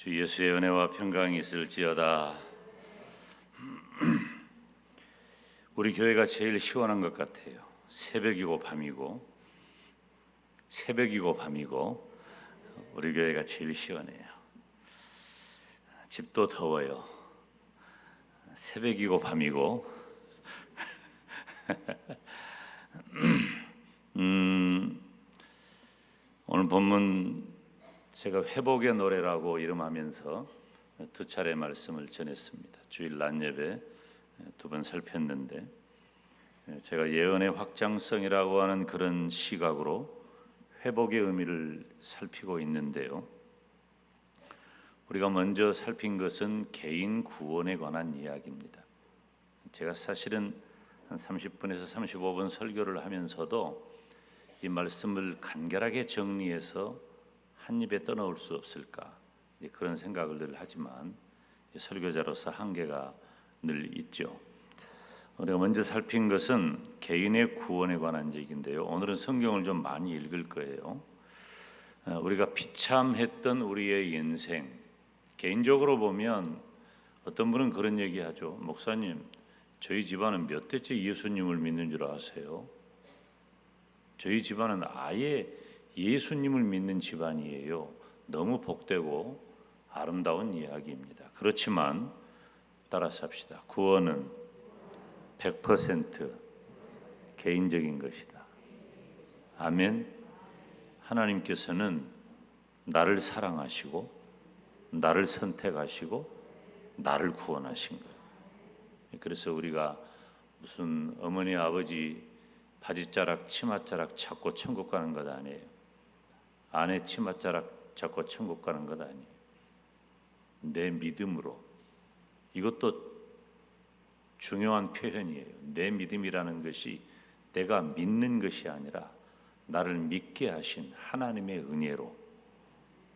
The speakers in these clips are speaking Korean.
주 예수의 은혜와 평강이 있을지어다. 우리 교회가 제일 시원한 것 같아요. 새벽이고 밤이고 우리 교회가 제일 시원해요. 집도 더워요. 새벽이고 밤이고 오늘 본문 제가 회복의 노래라고 이름하면서 두 차례 말씀을 전했습니다. 주일 낮 예배 두 번 살폈는데, 제가 예언의 확장성이라고 하는 그런 시각으로 회복의 의미를 살피고 있는데요. 우리가 먼저 살핀 것은 개인 구원에 관한 이야기입니다. 제가 사실은 한 30분에서 35분 설교를 하면서도 이 말씀을 간결하게 정리해서 한 입에 떠넣을 수 없을까, 그런 생각을 늘 하지만 설교자로서 한계가 늘 있죠. 우리가 먼저 살핀 것은 개인의 구원에 관한 얘기인데요. 오늘은 성경을 좀 많이 읽을 거예요. 우리가 비참했던 우리의 인생, 개인적으로 보면 어떤 분은 그런 얘기하죠. 목사님, 저희 집안은 몇 대째 예수님을 믿는 줄 아세요? 저희 집안은 아예 예수님을 믿는 집안이에요. 너무 복되고 아름다운 이야기입니다. 그렇지만 따라서 합시다. 구원은 100% 개인적인 것이다. 아멘. 하나님께서는 나를 사랑하시고 나를 선택하시고 나를 구원하신 거예요. 그래서 우리가 무슨 어머니 아버지 바지자락 치맛자락 찾고 천국 가는 것 아니에요. 아내 치맛자락 찾고 천국 가는 것 아니에요. 내 믿음으로. 이것도 중요한 표현이에요. 내 믿음이라는 것이 내가 믿는 것이 아니라 나를 믿게 하신 하나님의 은혜로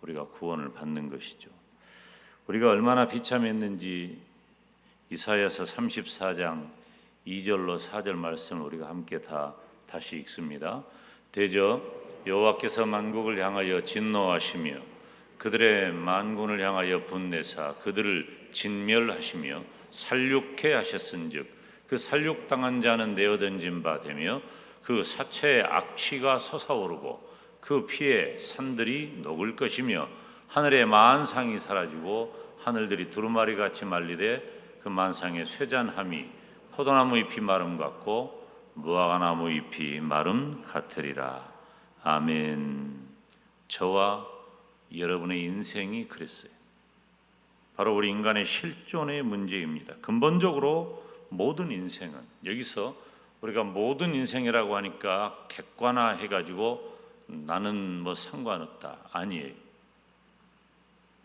우리가 구원을 받는 것이죠. 우리가 얼마나 비참했는지 이사야서 34장 2절로 4절 말씀을 우리가 함께 다시 읽습니다. 대저 여호와께서 만국을 향하여 진노하시며 그들의 만군을 향하여 분내사 그들을 진멸하시며 살육케 하셨은즉 그 살육당한 자는 내어던진 바 되며 그 사체의 악취가 솟아오르고 그 피에 산들이 녹을 것이며 하늘의 만상이 사라지고 하늘들이 두루마리같이 말리되 그 만상의 쇠잔함이 포도나무 잎이 마름 같고 무화과나무 잎이 마름 같으리라. 아멘. 저와 여러분의 인생이 그랬어요. 바로 우리 인간의 실존의 문제입니다. 근본적으로 모든 인생은, 여기서 우리가 모든 인생이라고 하니까 객관화해가지고 나는 뭐 상관없다, 아니에요.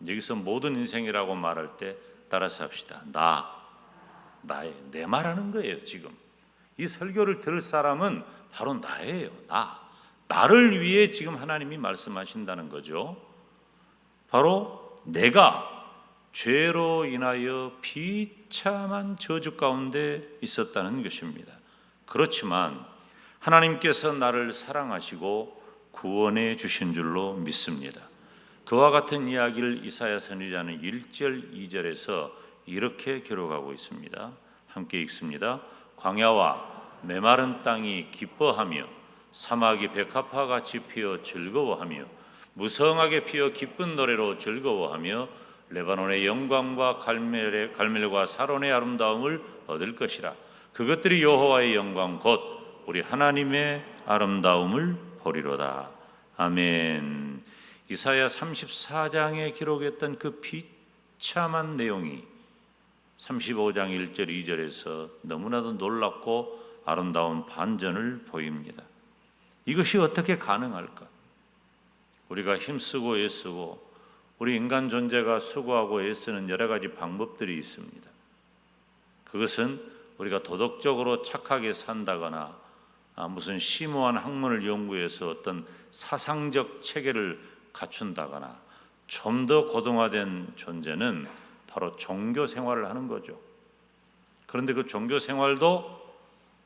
여기서 모든 인생이라고 말할 때 따라서 합시다. 내 말하는 거예요. 지금 이 설교를 들을 사람은 바로 나예요. 나를 위해 지금 하나님이 말씀하신다는 거죠. 바로 내가 죄로 인하여 비참한 저주 가운데 있었다는 것입니다. 그렇지만 하나님께서 나를 사랑하시고 구원해 주신 줄로 믿습니다. 그와 같은 이야기를 이사야 선지자는 1절 2절에서 이렇게 기록하고 있습니다. 함께 읽습니다. 광야와 메마른 땅이 기뻐하며 사막이 백합화같이 피어 즐거워하며 무성하게 피어 기쁜 노래로 즐거워하며 레바논의 영광과 갈멜과 사론의 아름다움을 얻을 것이라. 그것들이 여호와의 영광 곧 우리 하나님의 아름다움을 보리로다. 아멘. 이사야 34장에 기록했던 그 비참한 내용이 35장 1절 2절에서 너무나도 놀랍고 아름다운 반전을 보입니다. 이것이 어떻게 가능할까? 우리가 힘쓰고 애쓰고 우리 인간 존재가 수고하고 애쓰는 여러 가지 방법들이 있습니다. 그것은 우리가 도덕적으로 착하게 산다거나 무슨 심오한 학문을 연구해서 어떤 사상적 체계를 갖춘다거나 좀 더 고등화된 존재는 바로 종교 생활을 하는 거죠. 그런데 그 종교 생활도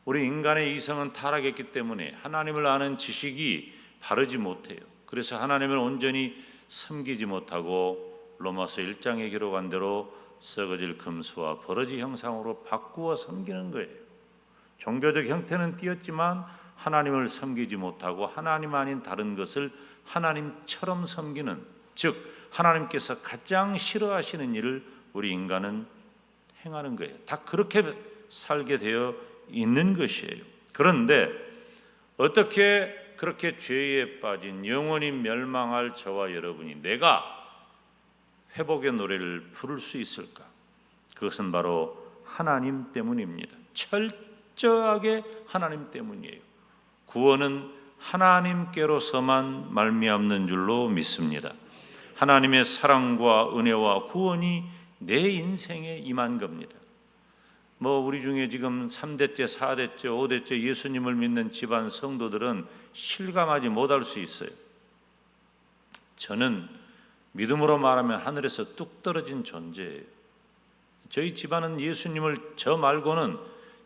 우리 인간의 이성은 타락했기 때문에 하나님을 아는 지식이 바르지 못해요. 그래서 하나님을 온전히 섬기지 못하고 로마서 1장에 기록한 대로 썩어질 금수와 버러지 형상으로 바꾸어 섬기는 거예요. 종교적 형태는 띄었지만 하나님을 섬기지 못하고 하나님 아닌 다른 것을 하나님처럼 섬기는, 즉 하나님께서 가장 싫어하시는 일을 우리 인간은 행하는 거예요. 다 그렇게 살게 되어 있는 것이에요. 그런데 어떻게 그렇게 죄에 빠진 영원히 멸망할 저와 여러분이 내가 회복의 노래를 부를 수 있을까? 그것은 바로 하나님 때문입니다. 철저하게 하나님 때문이에요. 구원은 하나님께로서만 말미암는 줄로 믿습니다. 하나님의 사랑과 은혜와 구원이 내 인생에 임한 겁니다. 우리 중에 지금 3대째, 4대째, 5대째 예수님을 믿는 집안 성도들은 실감하지 못할 수 있어요. 저는 믿음으로 말하면 하늘에서 뚝 떨어진 존재예요. 저희 집안은 예수님을 저 말고는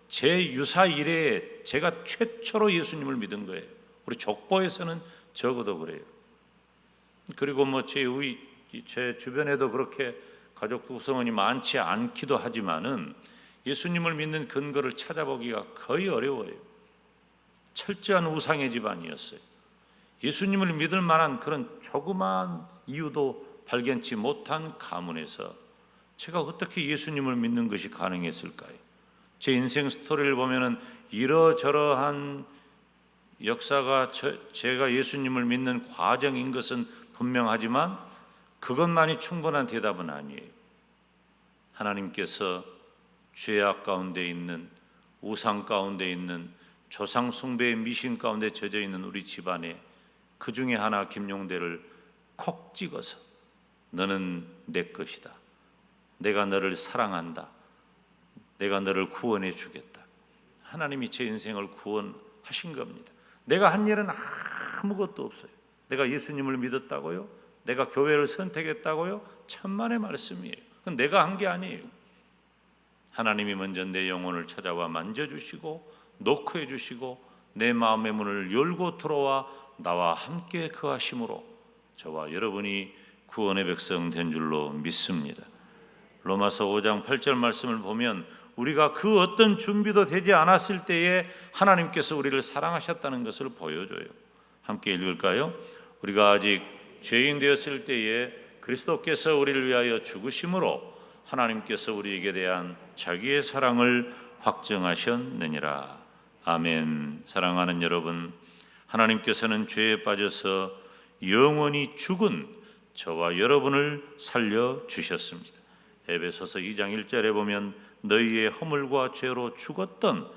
제 유사 이래에 제가 최초로 예수님을 믿은 거예요. 우리 족보에서는 적어도 그래요. 그리고 제 주변에도 그렇게 가족 구성원이 많지 않기도 하지만은 예수님을 믿는 근거를 찾아보기가 거의 어려워요. 철저한 우상의 집안이었어요. 예수님을 믿을 만한 그런 조그마한 이유도 발견치 못한 가문에서 제가 어떻게 예수님을 믿는 것이 가능했을까요? 제 인생 스토리를 보면은 이러저러한 역사가 제가 예수님을 믿는 과정인 것은 분명하지만 그것만이 충분한 대답은 아니에요. 하나님께서 죄악 가운데 있는, 우상 가운데 있는, 조상 숭배의 미신 가운데 젖어 있는 우리 집안에 그 중에 하나 김용대를 콕 찍어서 너는 내 것이다. 내가 너를 사랑한다. 내가 너를 구원해 주겠다. 하나님이 제 인생을 구원하신 겁니다. 내가 한 일은 아무것도 없어요. 내가 예수님을 믿었다고요? 내가 교회를 선택했다고요? 천만의 말씀이에요. 그건 내가 한 게 아니에요. 하나님이 먼저 내 영혼을 찾아와 만져주시고 노크해 주시고 내 마음의 문을 열고 들어와 나와 함께 거하심으로 저와 여러분이 구원의 백성 된 줄로 믿습니다. 로마서 5장 8절 말씀을 보면 우리가 그 어떤 준비도 되지 않았을 때에 하나님께서 우리를 사랑하셨다는 것을 보여줘요. 함께 읽을까요? 우리가 아직 죄인 되었을 때에 그리스도께서 우리를 위하여 죽으심으로 하나님께서 우리에게 대한 자기의 사랑을 확증하셨느니라. 아멘. 사랑하는 여러분, 하나님께서는 죄에 빠져서 영원히 죽은 저와 여러분을 살려주셨습니다. 에베소서 2장 1절에 보면 너희의 허물과 죄로 죽었던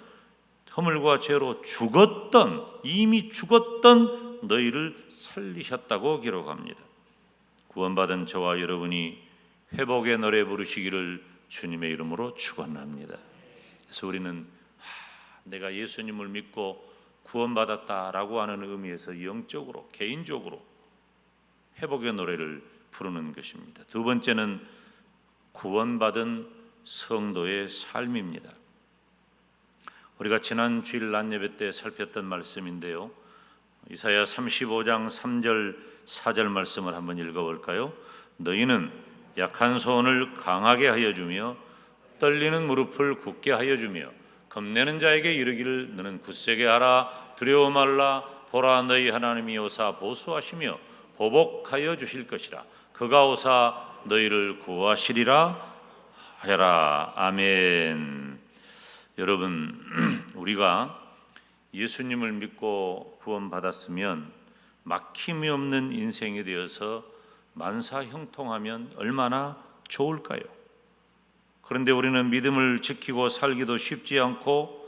이미 죽었던 너희를 살리셨다고 기록합니다. 구원받은 저와 여러분이 회복의 노래 부르시기를 주님의 이름으로 축원합니다. 그래서 우리는 내가 예수님을 믿고 구원받았다라고 하는 의미에서 영적으로, 개인적으로 회복의 노래를 부르는 것입니다. 두 번째는 구원받은 성도의 삶입니다. 우리가 지난 주일 낮 예배 때 살폈던 말씀인데요. 이사야 35장 3절 4절 말씀을 한번 읽어볼까요? 너희는 약한 손을 강하게 하여 주며 떨리는 무릎을 굳게 하여 주며 겁내는 자에게 이르기를 너는 굳세게 하라 두려워 말라 보라 너희 하나님이 오사 보수하시며 보복하여 주실 것이라 그가 오사 너희를 구하시리라 하라. 아멘. 여러분, 우리가 예수님을 믿고 구원받았으면 막힘이 없는 인생이 되어서 만사형통하면 얼마나 좋을까요? 그런데 우리는 믿음을 지키고 살기도 쉽지 않고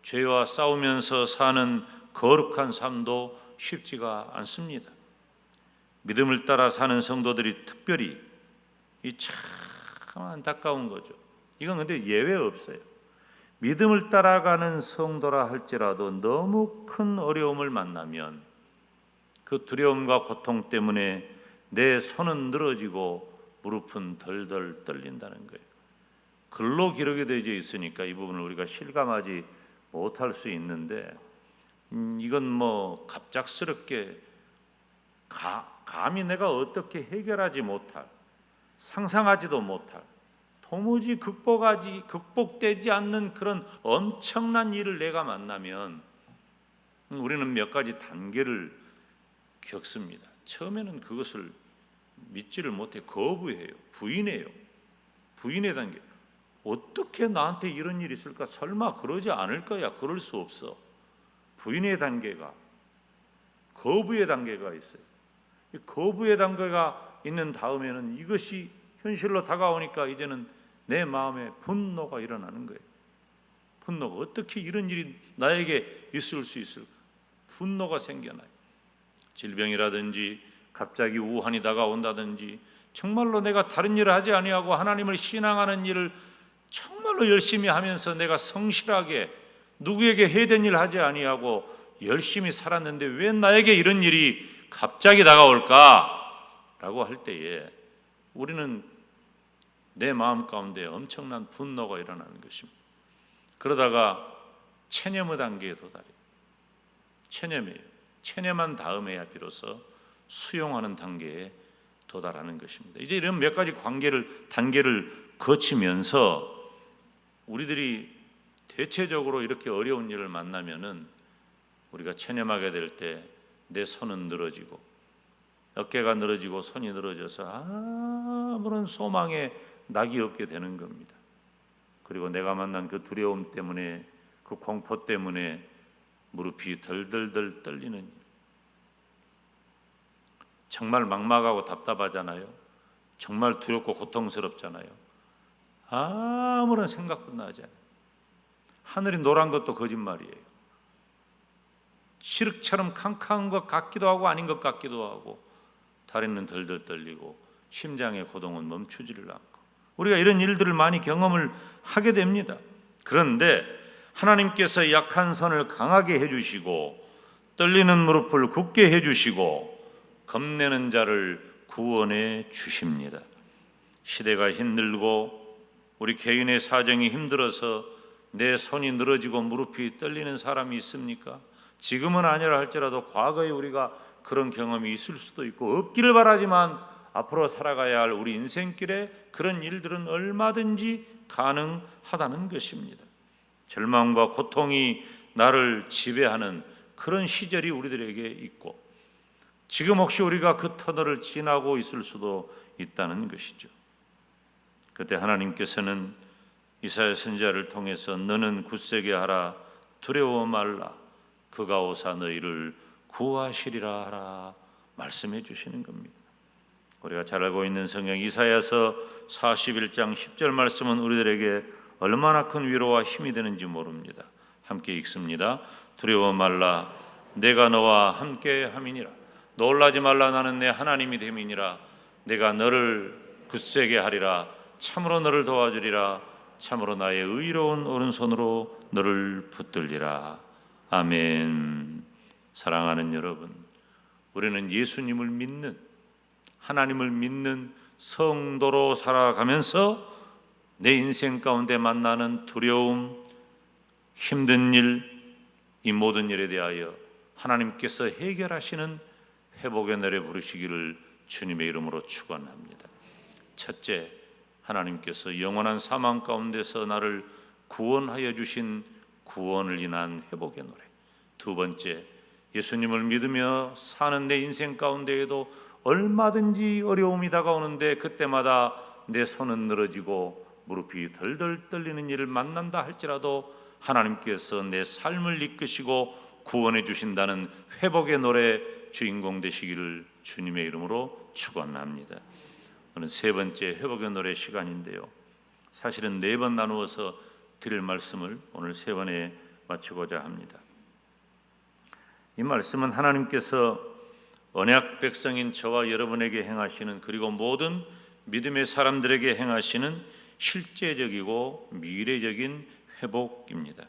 죄와 싸우면서 사는 거룩한 삶도 쉽지가 않습니다. 믿음을 따라 사는 성도들이 특별히 참 안타까운 거죠. 이건 근데 예외 없어요. 믿음을 따라가는 성도라 할지라도 너무 큰 어려움을 만나면 그 두려움과 고통 때문에 내 손은 늘어지고 무릎은 덜덜 떨린다는 거예요. 글로 기록이 되어 있으니까 이 부분을 우리가 실감하지 못할 수 있는데 이건 갑작스럽게 감히 내가 어떻게 해결하지 못할 상상하지도 못할, 도무지 극복되지 않는 그런 엄청난 일을 내가 만나면 우리는 몇 가지 단계를 겪습니다. 처음에는 그것을 믿지를 못해 거부해요. 부인해요. 부인의 단계. 어떻게 나한테 이런 일이 있을까? 설마 그러지 않을 거야. 그럴 수 없어. 부인의 단계가, 거부의 단계가 있어요. 거부의 단계가 있는 다음에는 이것이 현실로 다가오니까 이제는 내 마음에 분노가 일어나는 거예요. 분노가, 어떻게 이런 일이 나에게 있을 수 있을까? 분노가 생겨나요. 질병이라든지 갑자기 우환이 다가온다든지, 정말로 내가 다른 일을 하지 아니하고 하나님을 신앙하는 일을 정말로 열심히 하면서 내가 성실하게 누구에게 해야 되는 일을 하지 아니하고 열심히 살았는데 왜 나에게 이런 일이 갑자기 다가올까? 라고 할 때에 우리는 내 마음 가운데 엄청난 분노가 일어나는 것입니다. 그러다가 체념의 단계에 도달해요. 체념이에요. 체념한 다음에야 비로소 수용하는 단계에 도달하는 것입니다. 이제 이런 몇 가지 단계를 거치면서 우리들이 대체적으로 이렇게 어려운 일을 만나면은 우리가 체념하게 될 때 내 손은 늘어지고 어깨가 늘어지고 손이 늘어져서 아무런 소망에 낙이 없게 되는 겁니다. 그리고 내가 만난 그 두려움 때문에, 그 공포 때문에 무릎이 덜덜덜 떨리는 일. 정말 막막하고 답답하잖아요. 정말 두렵고 고통스럽잖아요. 아무런 생각도 나지 않아요. 하늘이 노란 것도 거짓말이에요. 칠흑처럼 캄캄한 것 같기도 하고 아닌 것 같기도 하고, 다리는 덜덜 떨리고 심장의 고동은 멈추지를 않고, 우리가 이런 일들을 많이 경험을 하게 됩니다. 그런데 하나님께서 약한 손을 강하게 해주시고 떨리는 무릎을 굳게 해주시고 겁내는 자를 구원해 주십니다. 시대가 힘들고 우리 개인의 사정이 힘들어서 내 손이 늘어지고 무릎이 떨리는 사람이 있습니까? 지금은 아니라 할지라도 과거에 우리가 그런 경험이 있을 수도 있고 없기를 바라지만 앞으로 살아가야 할 우리 인생길에 그런 일들은 얼마든지 가능하다는 것입니다. 절망과 고통이 나를 지배하는 그런 시절이 우리들에게 있고, 지금 혹시 우리가 그 터널을 지나고 있을 수도 있다는 것이죠. 그때 하나님께서는 이사야 선지자를 통해서 너는 굳세게 하라, 두려워 말라, 그가 오사 너희를 구하시리라 하라 말씀해 주시는 겁니다. 우리가 잘 알고 있는 성경 이사야서 41장 10절 말씀은 우리들에게 얼마나 큰 위로와 힘이 되는지 모릅니다. 함께 읽습니다. 두려워 말라, 내가 너와 함께 함이니라. 놀라지 말라, 나는 내 하나님이 됨이니라. 내가 너를 굳세게 하리라. 참으로 너를 도와주리라. 참으로 나의 의로운 오른손으로 너를 붙들리라. 아멘. 사랑하는 여러분, 우리는 예수님을 믿는, 하나님을 믿는 성도로 살아가면서 내 인생 가운데 만나는 두려움, 힘든 일, 이 모든 일에 대하여 하나님께서 해결하시는 회복의 날에 부르시기를 주님의 이름으로 축원합니다. 첫째, 하나님께서 영원한 사망 가운데서 나를 구원하여 주신 구원을 인한 회복의 노래. 두 번째, 예수님을 믿으며 사는 내 인생 가운데에도 얼마든지 어려움이 다가오는데 그때마다 내 손은 늘어지고 무릎이 덜덜 떨리는 일을 만난다 할지라도 하나님께서 내 삶을 이끄시고 구원해 주신다는 회복의 노래 주인공 되시기를 주님의 이름으로 축원합니다. 오늘 세 번째 회복의 노래 시간인데요, 사실은 4번 나누어서 드릴 말씀을 오늘 3번에 마치고자 합니다. 이 말씀은 하나님께서 언약 백성인 저와 여러분에게 행하시는, 그리고 모든 믿음의 사람들에게 행하시는 실제적이고 미래적인 회복입니다.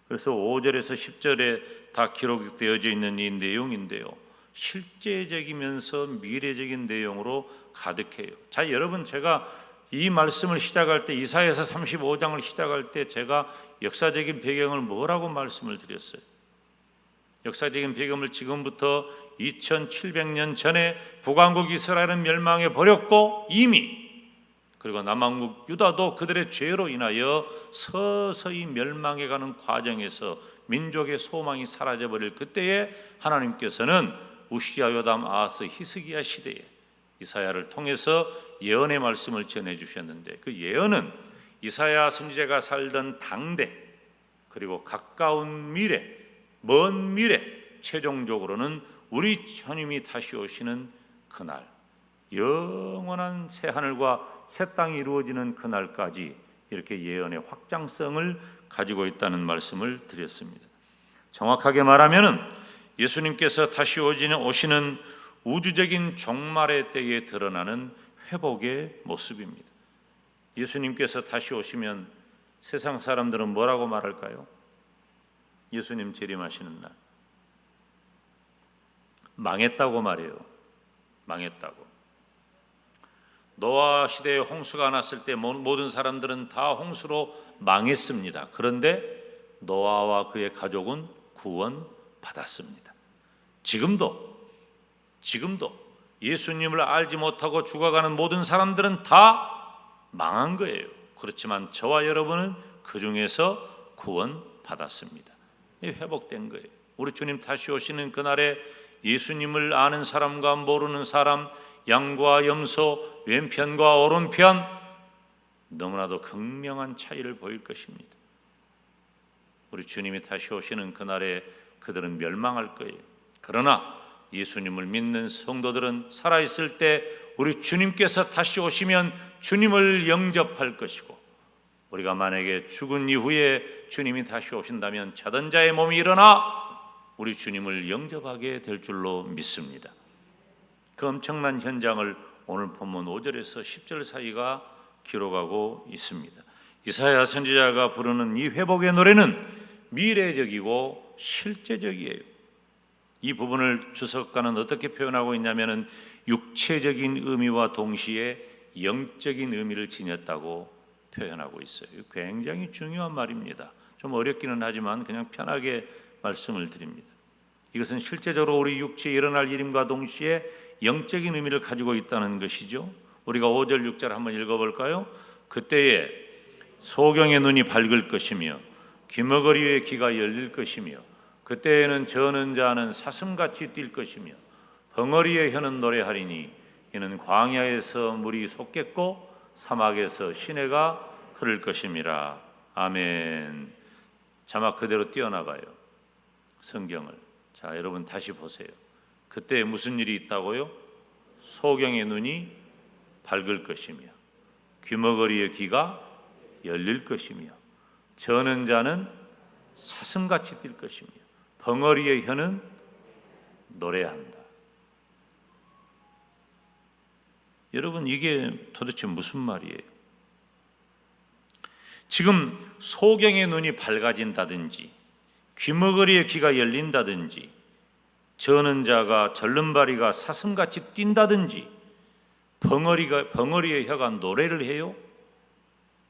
그래서 5절에서 10절에 다 기록되어져 있는 이 내용인데요, 실제적이면서 미래적인 내용으로 가득해요. 자, 여러분, 제가 이 말씀을 시작할 때, 이사야서 35장을 시작할 때 제가 역사적인 배경을 뭐라고 말씀을 드렸어요? 역사적인 배경을 지금부터 2700년 전에 북왕국 이스라엘은 멸망해 버렸고 이미 그리고 남왕국 유다도 그들의 죄로 인하여 서서히 멸망해가는 과정에서 민족의 소망이 사라져버릴 그때에 하나님께서는 우시야, 요담, 아하스, 히스기야 시대에 이사야를 통해서 예언의 말씀을 전해주셨는데, 그 예언은 이사야 선지자가 살던 당대, 그리고 가까운 미래, 먼 미래, 최종적으로는 우리 주님이 다시 오시는 그날, 영원한 새 하늘과 새 땅이 이루어지는 그날까지 이렇게 예언의 확장성을 가지고 있다는 말씀을 드렸습니다. 정확하게 말하면 예수님께서 다시 오시는 우주적인 종말의 때에 드러나는 회복의 모습입니다. 예수님께서 다시 오시면 세상 사람들은 뭐라고 말할까요? 예수님 재림하시는 날 망했다고 말해요. 망했다고. 노아 시대에 홍수가 났을 때 모든 사람들은 다 홍수로 망했습니다. 그런데 노아와 그의 가족은 구원받았습니다. 지금도 예수님을 알지 못하고 죽어가는 모든 사람들은 다 망한 거예요. 그렇지만 저와 여러분은 그 중에서 구원받았습니다. 회복된 거예요. 우리 주님 다시 오시는 그날에 예수님을 아는 사람과 모르는 사람, 양과 염소, 왼편과 오른편, 너무나도 극명한 차이를 보일 것입니다. 우리 주님이 다시 오시는 그날에 그들은 멸망할 거예요. 그러나 예수님을 믿는 성도들은 살아있을 때 우리 주님께서 다시 오시면 주님을 영접할 것이고, 우리가 만약에 죽은 이후에 주님이 다시 오신다면 자던 자의 몸이 일어나 우리 주님을 영접하게 될 줄로 믿습니다. 그 엄청난 현장을 오늘 본문 5절에서 10절 사이가 기록하고 있습니다. 이사야 선지자가 부르는 이 회복의 노래는 미래적이고 실제적이에요. 이 부분을 주석가는 어떻게 표현하고 있냐면은 육체적인 의미와 동시에 영적인 의미를 지녔다고 표현하고 있어요. 굉장히 중요한 말입니다. 좀 어렵기는 하지만 그냥 편하게 말씀을 드립니다. 이것은 실제적으로 우리 육체에 일어날 일임과 동시에 영적인 의미를 가지고 있다는 것이죠. 우리가 5절 6절 한번 읽어볼까요? 그때에 소경의 눈이 밝을 것이며 귀머거리의 귀가 열릴 것이며 그때에는 저는 자는 사슴같이 뛸 것이며 벙어리의 혀는 노래하리니 이는 광야에서 물이 솟겠고 사막에서 시내가 흐를 것임이라. 아멘. 자막 그대로 띄어나가요. 성경을. 자, 여러분 다시 보세요. 그때 무슨 일이 있다고요? 소경의 눈이 밝을 것이며 귀머거리의 귀가 열릴 것이며 저는 자는 사슴같이 뛸 것이며 벙어리의 혀는 노래한다. 여러분 이게 도대체 무슨 말이에요? 지금 소경의 눈이 밝아진다든지 귀머거리의 귀가 열린다든지 저는 자가 절름발이가 사슴같이 뛴다든지 벙어리의 혀가 노래를 해요?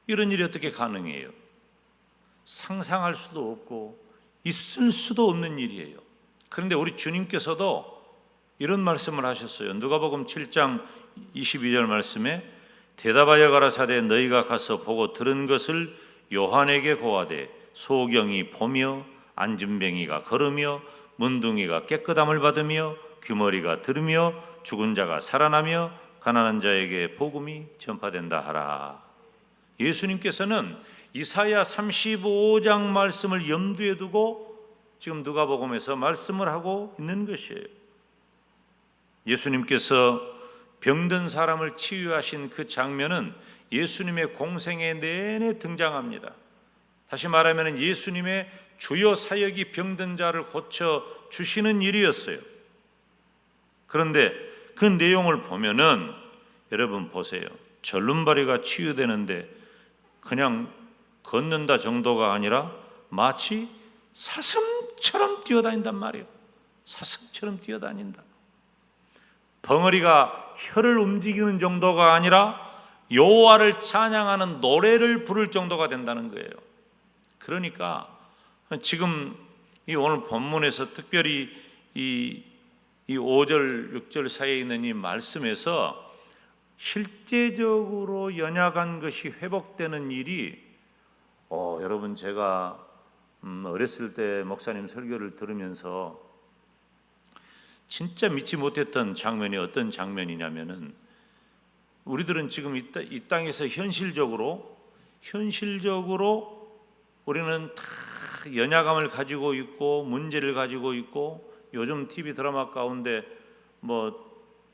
이런 일이 어떻게 가능해요? 상상할 수도 없고 있을 수도 없는 일이에요. 그런데 우리 주님께서도 이런 말씀을 하셨어요. 누가복음 7장 22절 말씀에 대답하여 가라사대 너희가 가서 보고 들은 것을 요한에게 고하되 소경이 보며 안진뱅이가 걸으며 문둥이가 깨끗함을 받으며 귀머리가 들으며 죽은 자가 살아나며 가난한 자에게 복음이 전파된다 하라. 예수님께서는 이사야 35장 말씀을 염두에 두고 지금 누가복음에서 말씀을 하고 있는 것이에요. 예수님께서 병든 사람을 치유하신 그 장면은 예수님의 공생애 내내 등장합니다. 다시 말하면 예수님의 주요 사역이 병든 자를 고쳐 주시는 일이었어요. 그런데 그 내용을 보면은 여러분 보세요. 절름발이가 치유되는데 그냥 걷는다 정도가 아니라 마치 사슴처럼 뛰어다닌단 말이에요. 사슴처럼 뛰어다닌다. 벙어리가 혀를 움직이는 정도가 아니라 여호와를 찬양하는 노래를 부를 정도가 된다는 거예요. 그러니까 지금 이 오늘 본문에서 특별히 이 5절 6절 사이에 있는 이 말씀에서 실제적으로 연약한 것이 회복되는 일이 여러분 제가 어렸을 때 목사님 설교를 들으면서 진짜 믿지 못했던 장면이 어떤 장면이냐면은 우리들은 지금 이 땅에서 현실적으로 우리는 다 연약함을 가지고 있고 문제를 가지고 있고 요즘 TV 드라마 가운데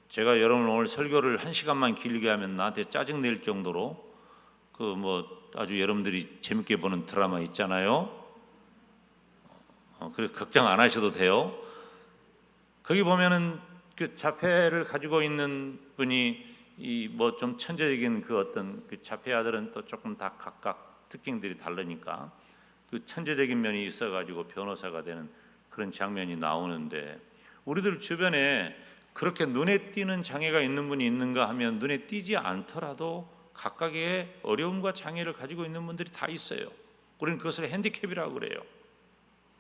제가 여러분 오늘 설교를 1시간만 길게 하면 나한테 짜증 낼 정도로 아주 여러분들이 재밌게 보는 드라마 있잖아요. 그래 걱정 안 하셔도 돼요. 거기 보면은 그 자폐를 가지고 있는 분이 좀 천재적인 어떤 자폐 아들은 또 조금 다 각각 특징들이 다르니까 그 천재적인 면이 있어가지고 변호사가 되는 그런 장면이 나오는데 우리들 주변에 그렇게 눈에 띄는 장애가 있는 분이 있는가 하면 눈에 띄지 않더라도 각각의 어려움과 장애를 가지고 있는 분들이 다 있어요. 우리는 그것을 핸디캡이라고 그래요.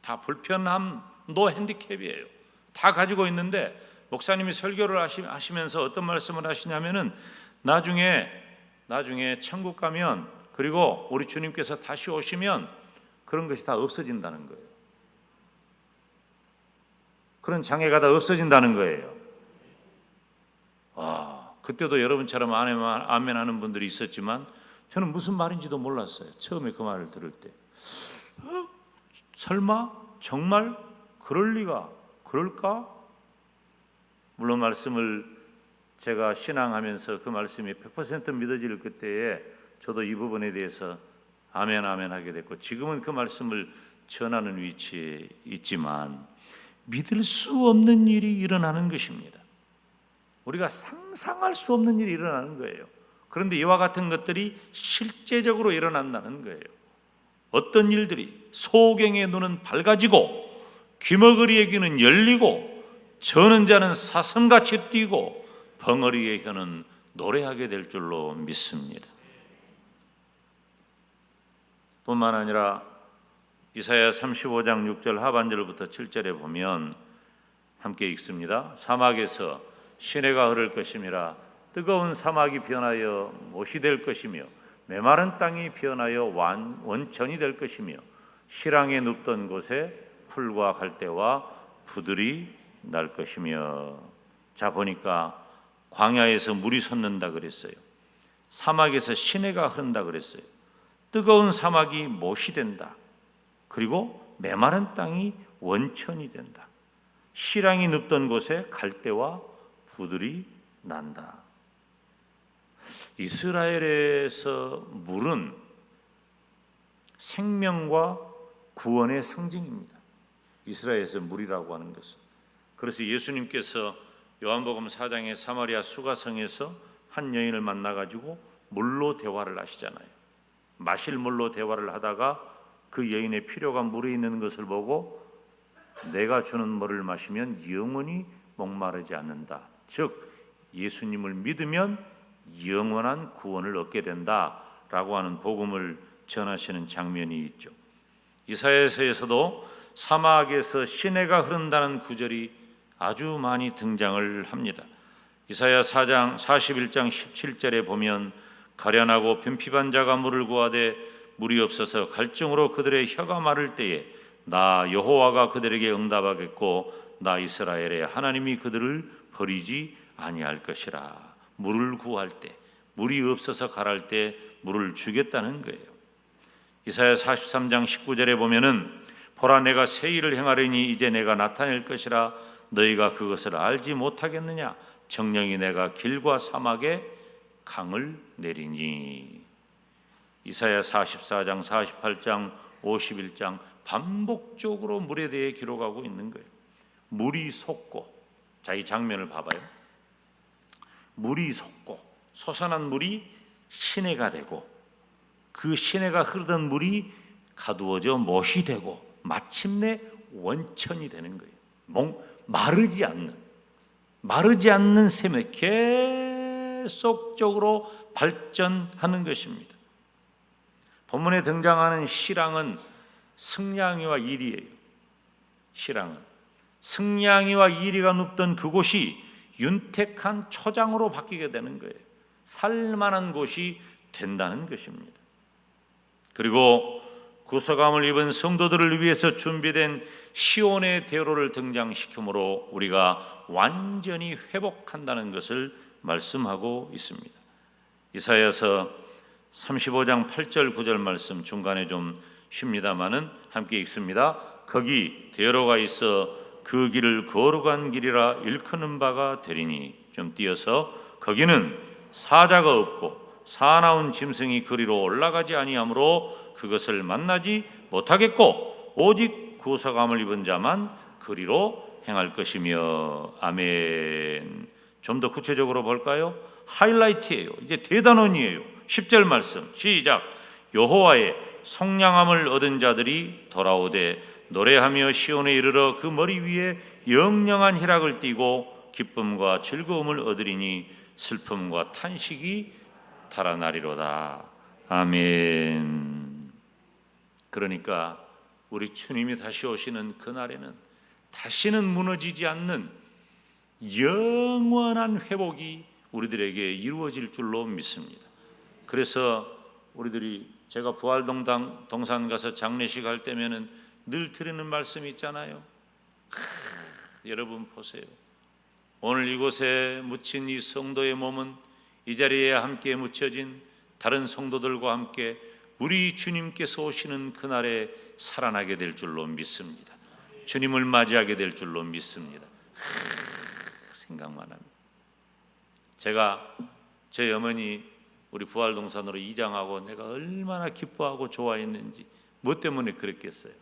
다 불편함도 핸디캡이에요. 다 가지고 있는데 목사님이 설교를 하시면서 어떤 말씀을 하시냐면은 나중에 천국 가면 그리고 우리 주님께서 다시 오시면 그런 것이 다 없어진다는 거예요. 그런 장애가 다 없어진다는 거예요. 그때도 여러분처럼 아멘하는 분들이 있었지만 저는 무슨 말인지도 몰랐어요. 처음에 그 말을 들을 때 설마 정말 그럴까? 물론 말씀을 제가 신앙하면서 그 말씀이 100% 믿어질 그때에 저도 이 부분에 대해서 아멘 하게 됐고 지금은 그 말씀을 전하는 위치에 있지만 믿을 수 없는 일이 일어나는 것입니다. 우리가 상상할 수 없는 일이 일어나는 거예요. 그런데 이와 같은 것들이 실제적으로 일어난다는 거예요. 어떤 일들이 소경의 눈은 밝아지고 귀머거리의 귀는 열리고 저는 자는 사슴같이 뛰고 벙어리의 혀는 노래하게 될 줄로 믿습니다. 뿐만 아니라 이사야 35장 6절 하반절부터 7절에 보면 함께 읽습니다. 사막에서 시내가 흐를 것임이라 뜨거운 사막이 변하여 못이 될 것이며 메마른 땅이 변하여 원천이 될 것이며 실황에 눕던 곳에 풀과 갈대와 부들이 날 것이며. 자 보니까 광야에서 물이 솟는다 그랬어요. 사막에서 시내가 흐른다 그랬어요. 뜨거운 사막이 못이 된다. 그리고 메마른 땅이 원천이 된다. 실황이 눕던 곳에 갈대와 부들이 난다. 이스라엘에서 물은 생명과 구원의 상징입니다. 이스라엘에서 물이라고 하는 것은. 그래서 예수님께서 요한복음 4장의 사마리아 수가성에서 한 여인을 만나가지고 물로 대화를 하시잖아요. 마실 물로 대화를 하다가 그 여인의 필요가 물에 있는 것을 보고 내가 주는 물을 마시면 영원히 목마르지 않는다. 즉 예수님을 믿으면 영원한 구원을 얻게 된다라고 하는 복음을 전하시는 장면이 있죠. 이사야서에서도 사막에서 시내가 흐른다는 구절이 아주 많이 등장을 합니다. 이사야 4장 41장 17절에 보면 가련하고 편피반 자가 물을 구하되 물이 없어서 갈증으로 그들의 혀가 마를 때에 나 여호와가 그들에게 응답하겠고 나 이스라엘의 하나님이 그들을 버리지 아니할 것이라. 물을 구할 때, 물이 없어서 가랄 때 물을 주겠다는 거예요. 이사야 43장 19절에 보면은 보라 내가 새 일을 행하려니 이제 내가 나타낼 것이라 너희가 그것을 알지 못하겠느냐. 정령이 내가 길과 사막에 강을 내리니. 이사야 44장 48장 51장 반복적으로 물에 대해 기록하고 있는 거예요. 물이 솟고, 자, 이 장면을 봐봐요. 물이 솟고 솟아난 물이 시내가 되고 그 시내가 흐르던 물이 가두어져 못이 되고 마침내 원천이 되는 거예요. 마르지 않는 샘에 계속적으로 발전하는 것입니다. 본문에 등장하는 실황은 승냥이와 이리예요. 실황은 승냥이와 이리가 눕던 그곳이 윤택한 초장으로 바뀌게 되는 거예요. 살만한 곳이 된다는 것입니다. 그리고 구속함을 입은 성도들을 위해서 준비된 시온의 대로를 등장시키므로 우리가 완전히 회복한다는 것을 말씀하고 있습니다. 이사야서 35장 8절 9절 말씀 중간에 좀 쉽니다마는 함께 읽습니다. 거기 대로가 있어 그 길을 거룩한 길이라 일컫는 바가 되리니, 좀 띄어서 거기는 사자가 없고 사나운 짐승이 그리로 올라가지 아니하므로 그것을 만나지 못하겠고 오직 구속함을 입은 자만 그리로 행할 것이며. 아멘. 좀 더 구체적으로 볼까요? 하이라이트예요. 이제 대단원이에요. 10절 말씀 시작. 여호와의 성량함을 얻은 자들이 돌아오되 노래하며 시온에 이르러 그 머리 위에 영영한 희락을 띠고 기쁨과 즐거움을 얻으리니 슬픔과 탄식이 달아나리로다. 아멘. 그러니까 우리 주님이 다시 오시는 그날에는 다시는 무너지지 않는 영원한 회복이 우리들에게 이루어질 줄로 믿습니다. 그래서 우리들이, 제가 부활동산 가서 장례식 할 때면은 늘 드리는 말씀이 있잖아요. 여러분 보세요. 오늘 이곳에 묻힌 이 성도의 몸은 이 자리에 함께 묻혀진 다른 성도들과 함께 우리 주님께서 오시는 그날에 살아나게 될 줄로 믿습니다. 주님을 맞이하게 될 줄로 믿습니다. 생각만 합니다. 제가 제 어머니 우리 부활동산으로 이장하고 내가 얼마나 기뻐하고 좋아했는지, 뭐 때문에 그랬겠어요?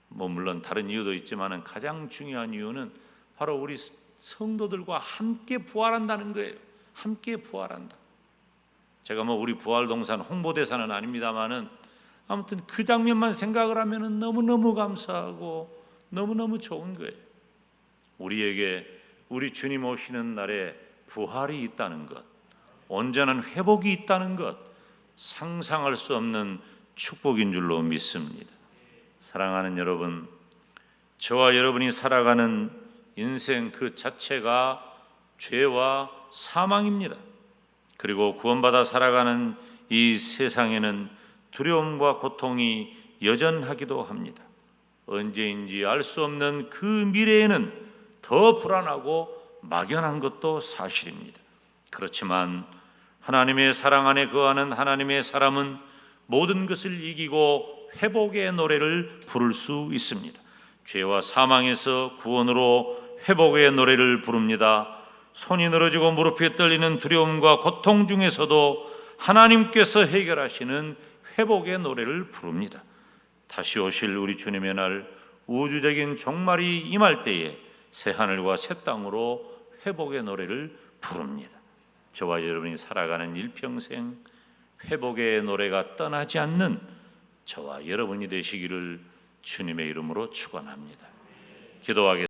물론 다른 이유도 있지만 가장 중요한 이유는 바로 우리 성도들과 함께 부활한다는 거예요. 함께 부활한다. 제가 우리 부활동산 홍보대사는 아닙니다만은 아무튼 그 장면만 생각을 하면은 너무너무 감사하고 너무너무 좋은 거예요. 우리에게 우리 주님 오시는 날에 부활이 있다는 것, 온전한 회복이 있다는 것, 상상할 수 없는 축복인 줄로 믿습니다. 사랑하는 여러분, 저와 여러분이 살아가는 인생 그 자체가 죄와 사망입니다. 그리고 구원받아 살아가는 이 세상에는 두려움과 고통이 여전하기도 합니다. 언제인지 알 수 없는 그 미래에는 더 불안하고 막연한 것도 사실입니다. 그렇지만 하나님의 사랑 안에 거하는 하나님의 사람은 모든 것을 이기고 회복의 노래를 부를 수 있습니다. 죄와 사망에서 구원으로 회복의 노래를 부릅니다. 손이 늘어지고 무릎이 떨리는 두려움과 고통 중에서도 하나님께서 해결하시는 회복의 노래를 부릅니다. 다시 오실 우리 주님의 날, 우주적인 종말이 임할 때에 새 하늘과 새 땅으로 회복의 노래를 부릅니다. 저와 여러분이 살아가는 일평생 회복의 노래가 떠나지 않는 저와 여러분이 되시기를 주님의 이름으로 축원합니다. 기도하겠습니다.